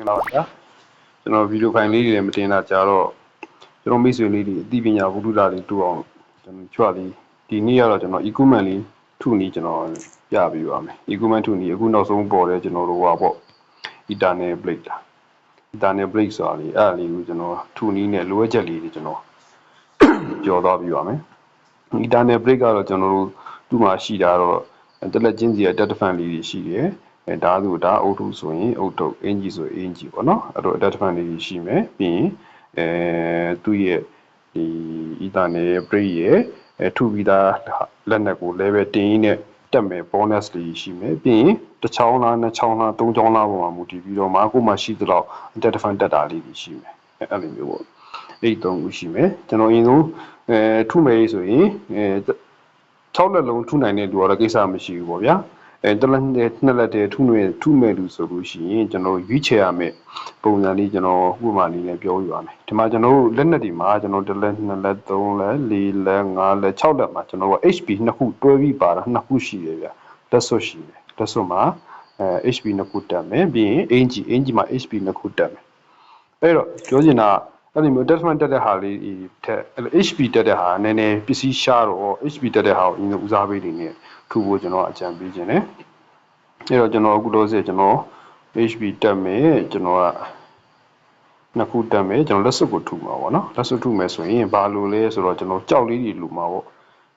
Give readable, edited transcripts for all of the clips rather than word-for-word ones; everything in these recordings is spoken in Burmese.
ဗျာကျွန်တော်ဗီဒီယိုဖိုင်လေးတွေလည်းမတင်တာကြာတော့ကျွန်တော်မိတ်ဆွေလေးတွေအသိပညာဝတ္ထုတာတွေတူအောင်ကျွန်တော်ချွတ်လေးဒီနေ့ကတော့ကျွန်တော် equipment လေးထုနည်းကျွန်တော်ပြပေးပါမယ် equipment ထုနည်းအခုနောက်ဆုံးပေါ်တယ်ကျွန်တော်တို့ဟာပေါ့ eternal blade လား eternal blade ဆိုတာလေအဲ့ဒါလေးကိုကျွန်တော်ထုနည်းနဲ့လိုအပ်ချက်လေးတွေကျွန်တော်ပြောသွားပြပါမယ် eternal blade ကတော့ကျွန်တော်တို့သူ့မှာရှိတာတော့တက်လက်ချင်းစီရဲ့ defense လေးတွေရှိတယ်ဓာတ်ဆိုဓာတ်အုပ်ထုဆိုရင်အုပ်ထုအင်ဂျီဆိုအင်ဂျီပေါ့နော်အဲ့တော့ defense လေးရှိမယ်ပြီးရင်သူ့ရဲ့ဒီ eternal blade ရဲ့ထုပြီးသားလက်နက်ကို level တင်ရင်းနဲ့တက်မယ် bonus လေးရှိမယ်ပြီးရင်တစ်ချောင်းလားနှစ်ချောင်းလားသုံးချောင်းလားပုံမှာမူတည်ပြီးတော့ကိုမှရှိသလောက် defense တက်တာလေးတွေရှိမယ်အဲ့လိုမျိုးပေါ့အဲ့သုံးခုရှိမယ်ကျွန်တော်အရင်ဆုံးထုမယ်ဆိုရင်6လက်လုံးထုနိုင်တဲ့လူကတော့ကိစ္စမရှိဘူးပေါ့ဗျာတလက်နဲ့နှစ်လက်တည်းထုမဲ့လူဆိုလို့ရှိရင်ကျွန်တော်ရွေးချယ်ရမယ်ပုံစံလေးကျွန်တော်ဥပမာလေးနဲ့ပြောပြပါမယ်ဒီမှာကျွန်တော်တို့လက်နက်တွေမှာကျွန်တော်တစ်လက်နှစ်လက်သုံးလက်လေးလက်ငါးလက်6လက်မှာကျွန်တော်က HP နှစ်ခုတွဲပြီးပါတာနှစ်ခုရှိတယ်ဗျလက်စွပ်ရှိတယ်လက်စွပ်မှာHP နှစ်ခုတက်မယ်ပြီးရင်အင်ဂျီမှာ HP နှစ်ခုတက်မယ်အဲ့တော့ပြောချင်တာအဲ့ဒီမျိုး attachment တက်တဲ့ဟာလေးထက် HP တက်တဲ့ဟာနည်းနည်းပစ္စည်းရှားတော့ HP တက်တဲ့ဟာကိုအရင်ဦးစားပေးနေနဲ့ထူဖို့ကျွန်တော်အကြံပေးခြင်းတယ်အဲ့တော့ကျွန်တော်အခုလို့ဆိုကျွန်တော် HP တက်မယ်ကျွန်တော်ကနှစ်ခုတက်မယ်ကျွန်တော်လက်စွပ်ကိုထူမှာပေါ့နော်လက်စွပ်ထူမယ်ဆိုရင်ဘာလို့လဲဆိုတော့ကျွန်တော်ကြောက်လေးတွေလူမှာပေါ့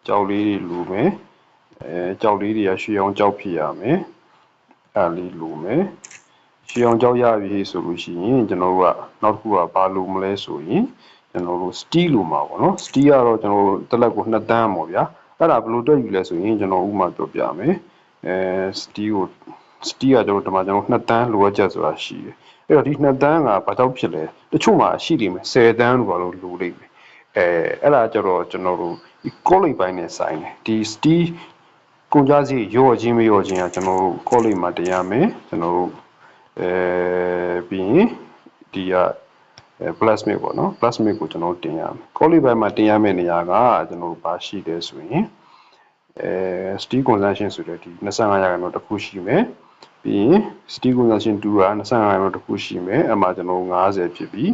ကြောက်လေးတွေလူမယ်ကြောက်လေးတွေကရွှေအောင်ကြောက်ဖြစ်ရမယ်အဲ့လေးလူမယ်ရှေးအောင်ကြောက်ရပြီဆိုလို့ရှိရင်ကျွန်တော်တို့ကနောက်တစ်ခုကဘာလို့မလဲဆိုရင်ကျွန်တော်တို့ steel လို့မှာပေါ့နော် steel ကတော့ကျွန်တော်တို့တစ်လက်ကို2တန်းပေါ့ဗျာအဲ့ဒါဘယ်လိုတွက်ယူလဲဆိုရင်ကျွန်တော်ဥပမာပြောပြမယ်steel ကကျွန်တော်ဒီမှာကျွန်တော်2တန်းလိုအပ်ချက်ဆိုတာရှိတယ်အဲ့တော့ဒီ2တန်းကဘာကြောင့်ဖြစ်လဲတချို့မှာရှိနေမယ်10တန်းလို့ဘာလို့လိုလိမ့်မယ်အဲ့ဒါကျတော့ကျွန်တော်တို့ကောလိပ်ပိုင်းနဲ့ဆိုင်တယ်ဒီ steel ကုန်ကြစည်ရော့ခြင်းမရော့ခြင်းကကျွန်တော်တို့ကောလိပ်မှာတင်ရမယ်ကျွန်တော်တို့ပြီးရင်ဒီကplasmic ပေါ့နော် plasmic ကိုကျွန်တော်တင်ရမယ်ကောလိပ်ပိုင်းမှာတင်ရမယ့်နေရာကကျွန်တော်ဘာရှိလဲဆိုရင်steel consumption ဆိုတဲ့ဒီ25ရာခိုင်နှုန်းတစ်ခုရှိမယ်ပြီးရင် steel consumption 2က25ရာခိုင်နှုန်းတစ်ခုရှိမယ်အမှကျွန်တော်50ဖြစ်ပြီ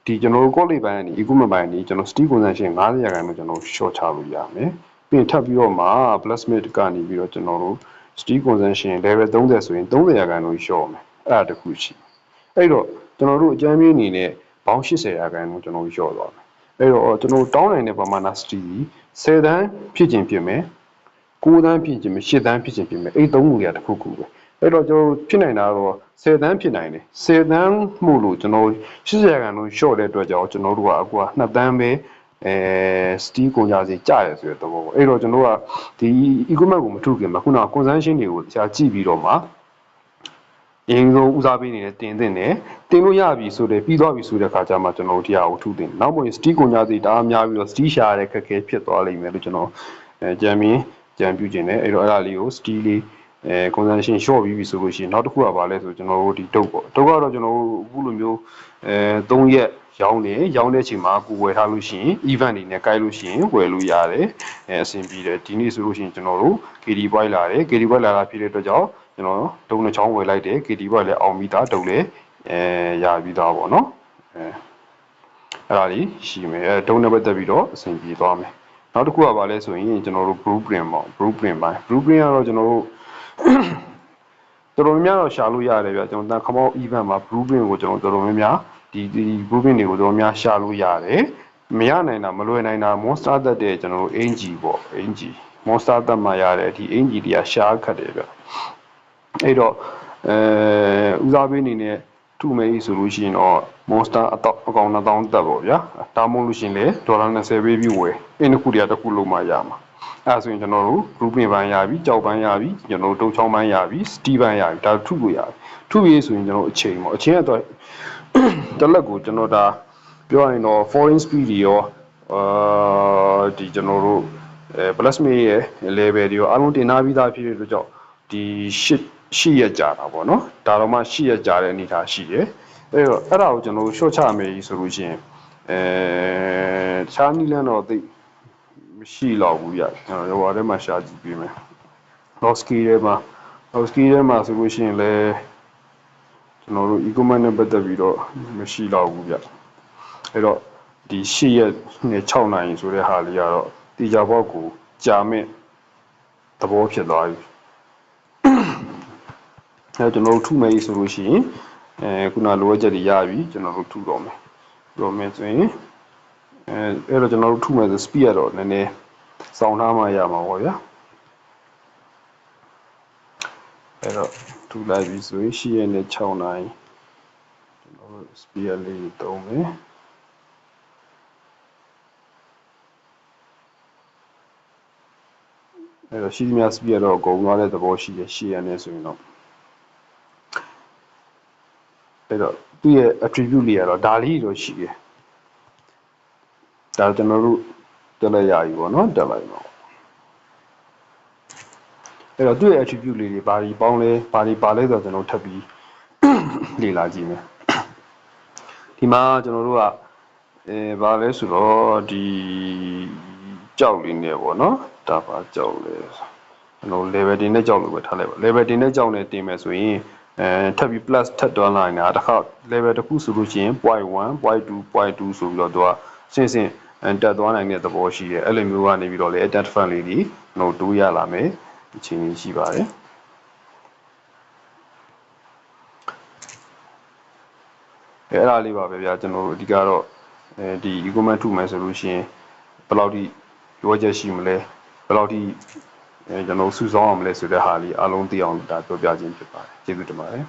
ဒီကျွန်တော်ကောလိပ်ပိုင်းကနေ equipment ပိုင်းကနေကျွန်တော် steel consumption 50ရာခိုင်နှုန်းကျွန်တော် short ချလို့ရမယ်ပြီးရင်ထပ်ပြီးတော့မှ plasmic ကနေပြီးတော့ကျွန်တော်တို့ steel consumption level 30ဆိုရင်30ရာခိုင်နှုန်းလျှော့မယ်အဲ့ဒါတခုရှိအဲ့တော့ကျွန်တော်တို့အကြမ်းမြင့်အနေနဲ့ပေါင်း80ရာခိုင်နှုန်းကျွန်တော်လျှော့သွားမယ်အဲ့တော့ကျွန်တော်တောင်းနိုင်တဲ့ပမာဏ steel 10တန်းဖြစ်ခြင်းဖြစ်မယ်9တန်းဖြစ်ခြင်း10တန်းဖြစ်ခြင်းဖြစ်မယ်အဲ့သုံးခုတွေကတခုခုပဲအဲ့တော့ကျွန်တော်ဖြစ်နိုင်တာတော့10တန်းဖြစ်နိုင်တယ်10တန်းမှုလို့ကျွန်တော်80ရာခိုင်နှုန်းလျှော့တဲ့အတွက်ကြောင့်ကျွန်တော်တို့ကအခုက2တန်းပဲsteel ကုန်ကြစီကြရဆိုတဲ့သဘောပေါ့အဲ့တော့ကျွန်တော်ကဒီ equipment ကိုမထုခင်မှာခုနက consumption တွေကိုတရားကြည့်ပြီးတော့မှအရင်ဆုံးဦးစားပေးနေတယ်တင်လို့ရပြီဆိုတဲ့ပြီးသွားပြီဆိုတဲ့ခါကျမှကျွန်တော်တို့တရားကိုထုတင်နောက်ပိုင်း steel ကုန်ကြစီတအားများပြီးတော့ steel ရှာရတဲ့ခက်ခဲဖြစ်သွားလိမ့်မယ်လို့ကျွန်တော်ကြံပြုခြင်းတယ်အဲ့တော့အဲ့ဒါလေးကို steel လေးconsumption short ပြီးပြီဆိုလို့ရှိရင်နောက်တစ်ခုကဘာလဲဆိုကျွန်တော်တို့ဒီတုတ်ပေါ့တုတ်ကတော့ကျွန်တော်တို့အခုလိုမျိုး3ရက်ရောင်းတဲ့အချိန်မှာကိုဝယ်ထားလို့ရှိရင် event တွေနဲ့ကိုက်လို့ရှိရင်ဝယ်လို့ရတယ်အဆင်ပြေတယ်ဒီနေ့ဆိုလို့ရှိရင်ကျွန်တော်တို့ KD point လာတယ် KD point လာတာဖြစ်တဲ့အတွက်ကြောင့်ကျွန်တော်တုံးတစ်ချောင်းဝယ်လိုက်တယ် KD point လည်းအောင်ပြီးသားတုံးလည်းရပြီးသားပေါ့နော်အဲ့ဒါလေးရှိမယ်တုံးနဲ့ပတ်သက်ပြီးတော့အဆင်ပြေသွားမယ်နောက်တစ်ခုကဘာလဲဆိုရင်ကျွန်တော်တို့ blueprint ပေါ့ blueprint ပိုင်း blueprint ကတော့ကျွန်တော်တို့တော်တော်များများတော့ရှာလို့ရတယ်ဗျကျွန်တော်တန်ခမောက် event မှာ blueprint ကိုကျွန်တော်တော်တော်များများဒီ blueprint တွေကိုတော်တော်များရှာလို့ရတယ်မရနိုင်တာမလွယ်နိုင်တာ monster သက်တဲ့ကျွန်တော်တို့ NG ပေါ့ NG monster သက်မှာရတယ်ဒီ NG တွေကရှားခတ်တယ်ဗျအဲ့တော့ဦးစားပေးအနေနဲ့ထုမယ်ဆိုလို့ရှိရင်တော့ monster အကောင်1000တက်ပေါ့ဗျာတားမို့လို့ရှိရင်လေ$20ပေးပြီးဝယ်အဲ့နှစ်ခုတည်းတစ်ခုလုံးမှရမှာအဲ့ဆိုရင်ကျွန်တော်တို့ grouping ပိုင်းရပြီကြောက်ပိုင်းရပြီကျွန်တော်တို့တုံချောင်းပိုင်းရပြီ steel ပိုင်းရပြီဒါထုလို့ရတယ်ထုပြီးဆိုရင်ကျွန်တော်အချိန်ပေါ့အချိန်ကတော့တစ်လက်ကိုကျွန်တော်ဒါပြောရရင်တော့ foreign speed တွေရောဒီကျွန်တော်တို့plasmic ရဲ့ level တွေရောအားလုံးတင်ထားပြီးသားဖြစ်တဲ့အတွက်ကြောင့်ဒီ8ရက်ကြာတာပေါ့နော်ဒါတော့မှ8ရက်ကြာတဲ့အနေအထားရှိတယ်အဲ့တော့အဲ့ဒါကိုကျွန်တော်တို့ short ချမယ်ဆိုလို့ရှိရင်တခြားနည်းလမ်းတော့သိမရှိတော့ဘူးဗျကျွန်တော်ရွာထဲမှာရှာကြည့်ပေးမယ် Losky ထဲမှာဆိုလို့ရှိရင်လည်း ကျွန်တော်တို့ equipment နဲ့ပတ်သက်ပြီးတော့မရှိတော့ဘူးဗျအဲ့တော့ဒီ8ရက်နဲ့6နိုင်ဆိုတဲ့ဟာလေးကတော့တေချာပေါက်ကိုကြာမဲ့သဘောဖြစ်သွားပြီအဲကျွန်တော်တို့ထုမယ်ဆိုလို့ရှိရင်ခုနလိုအပ်ချက်တွေရပြီကျွန်တော်တို့ထုတော့မယ်ဆိုရင်အဲ့တော့ကျွန်တော်တို့ထုမယ်ဆို speed ကတော့နည်းနည်းစောင့်ထားမှရမှာပေါ့ဗျာအဲ့တော့ထုလိုက်ပြီဆိုရင်8ရက်နဲ့6နိုင်ကျွန်တော်တို့ speed လေးသုံးမယ်အဲ့တော့ရှိသမျှ speed ကတော့အကုန်သွားတဲ့သဘောရှိတယ်8ရက်နဲ့ဆိုရင်တော့အဲ့တော့သူ့ရဲ့ attribute တွေကတော့ဒါလေးတော့ရှိတယ်ဒါကျွန်တော်တို့တက်လိုက်ရပြီပေါ့နော်တက်လိုက်တော့အဲ့တော့သူ့ရဲ့ attribute လေးတွေဘာတွေပေါင်းလဲဘာတွေပါလဲဆိုတော့ကျွန်တော်ထပ်ပြီးလေ့လာကြည့်မယ်ဒီမှာကျွန်တော်တို့ကဘာလဲဆိုတော့ဒီကြောက်လေးနဲ့ပေါ့နော်ဒါပါကြောက်လဲကျွန်တော် level တင်နဲ့ကြောက်လို့ပဲထားလိုက်ပါ level တင်နဲ့ကြောက်နဲ့တင်မယ်ဆိုရင်ထပ်ပြီး plus ထပ်တွန်းလာနေတာတစ်ခါ level တစ်ခုဆိုလို့ရှိရင် 0.1 0.2 0.2 ဆိုပြီးတော့သူကစဉ်စဉ်တက်သွားနိုင်တဲ့သဘောရှိတယ်အဲ့လိုမျိုးကနေပြီးတော့လေ attack fan လေးတွေတို့တိုးရလာမယ်အချိန်ကြီးရှိပါတယ်အဲ့ဒါလေးပါပဲဗျာကျွန်တော်တို့အဓိကတော့ဒီ equipment ထုမယ်ဆိုလို့ရှိရင်ဘယ်လောက်ထိရောချက်ရှိမလဲဘယ်လောက်ထိကျွန်တော်စုဆောင်းအောင်မလဲဆိုတဲ့ဟာလေးအားလုံးသိအောင်ဒါပြောပြခြင်းဖြစ်ပါတယ်ကျေးဇူးတင်ပါတယ်